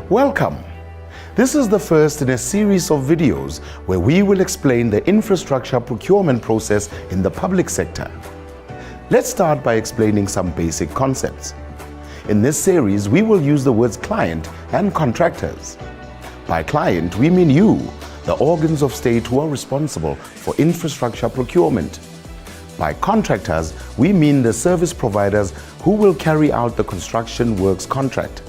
Welcome! This is the first in a series of videos where we will explain the infrastructure procurement process in the public sector. Let's start by explaining some basic concepts. In this series, we will use the words client and contractors. By client, we mean you, the organs of state who are responsible for infrastructure procurement. By contractors, we mean the service providers who will carry out the construction works contract.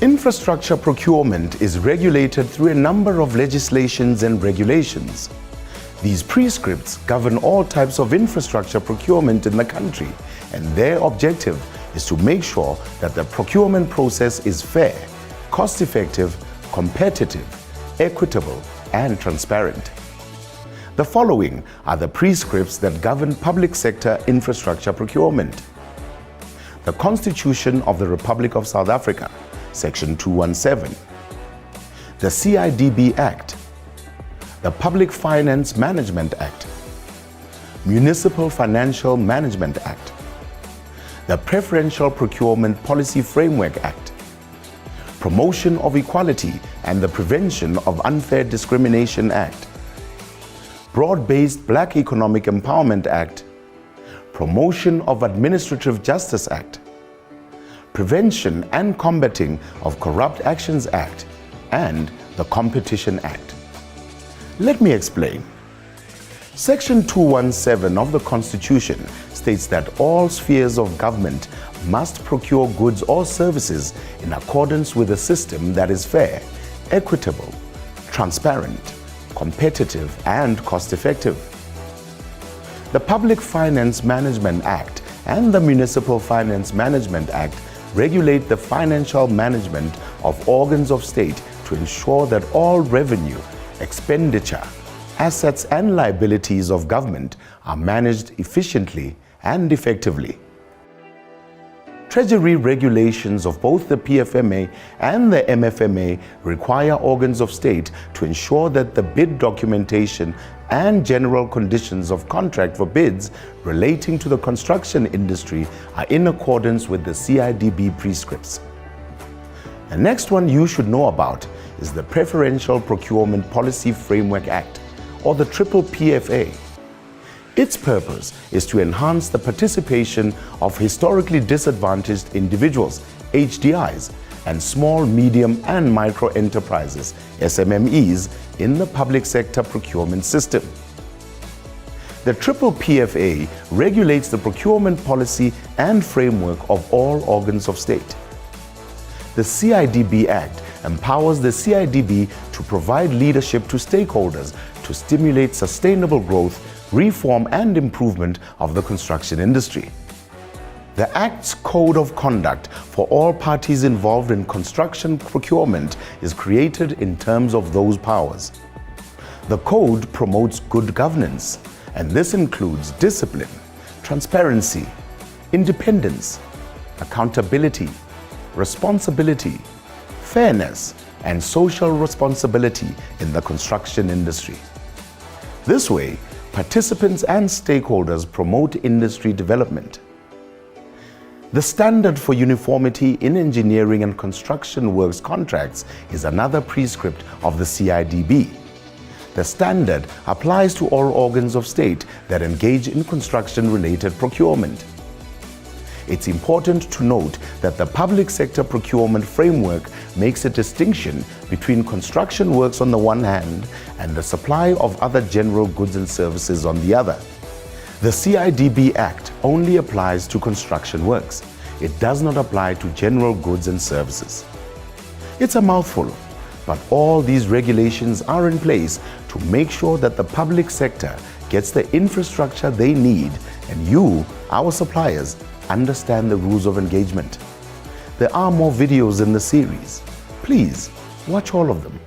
Infrastructure procurement is regulated through a number of legislations and regulations. These prescripts govern all types of infrastructure procurement in the country, and their objective is to make sure that the procurement process is fair, cost-effective, competitive, equitable, and transparent. The following are the prescripts that govern public sector infrastructure procurement. The Constitution of the Republic of South Africa, Section 217, the CIDB Act, the Public Finance Management Act, Municipal Financial Management Act, the Preferential Procurement Policy Framework Act, Promotion of Equality and the Prevention of Unfair Discrimination Act, Broad-Based Black Economic Empowerment Act, Promotion of Administrative Justice Act, Prevention and Combating of Corrupt Actions Act, and the Competition Act. Let me explain. Section 217 of the Constitution states that all spheres of government must procure goods or services in accordance with a system that is fair, equitable, transparent, competitive, and cost-effective. The Public Finance Management Act and the Municipal Finance Management Act regulate the financial management of organs of state to ensure that all revenue, expenditure, assets and liabilities of government are managed efficiently and effectively. Treasury regulations of both the PFMA and the MFMA require organs of state to ensure that the bid documentation and general conditions of contract for bids relating to the construction industry are in accordance with the CIDB prescripts. The next one you should know about is the Preferential Procurement Policy Framework Act, or the PPPFA. Its purpose is to enhance the participation of historically disadvantaged individuals, HDIs, and small, medium, and micro enterprises, SMMEs, in the public sector procurement system. The PPPFA regulates the procurement policy and framework of all organs of state. The CIDB Act empowers the CIDB to provide leadership to stakeholders to stimulate sustainable growth, reform and improvement of the construction industry. The Act's Code of Conduct for all parties involved in construction procurement is created in terms of those powers. The Code promotes good governance, and this includes discipline, transparency, independence, accountability, responsibility, fairness, and social responsibility in the construction industry. This way, participants and stakeholders promote industry development. The standard for uniformity in engineering and construction works contracts is another prescript of the CIDB. The standard applies to all organs of state that engage in construction-related procurement. It's important to note that the public sector procurement framework makes a distinction between construction works on the one hand and the supply of other general goods and services on the other. The CIDB Act only applies to construction works. It does not apply to general goods and services. It's a mouthful, but all these regulations are in place to make sure that the public sector gets the infrastructure they need, and you, our suppliers, understand the rules of engagement. There are more videos in the series. Please watch all of them.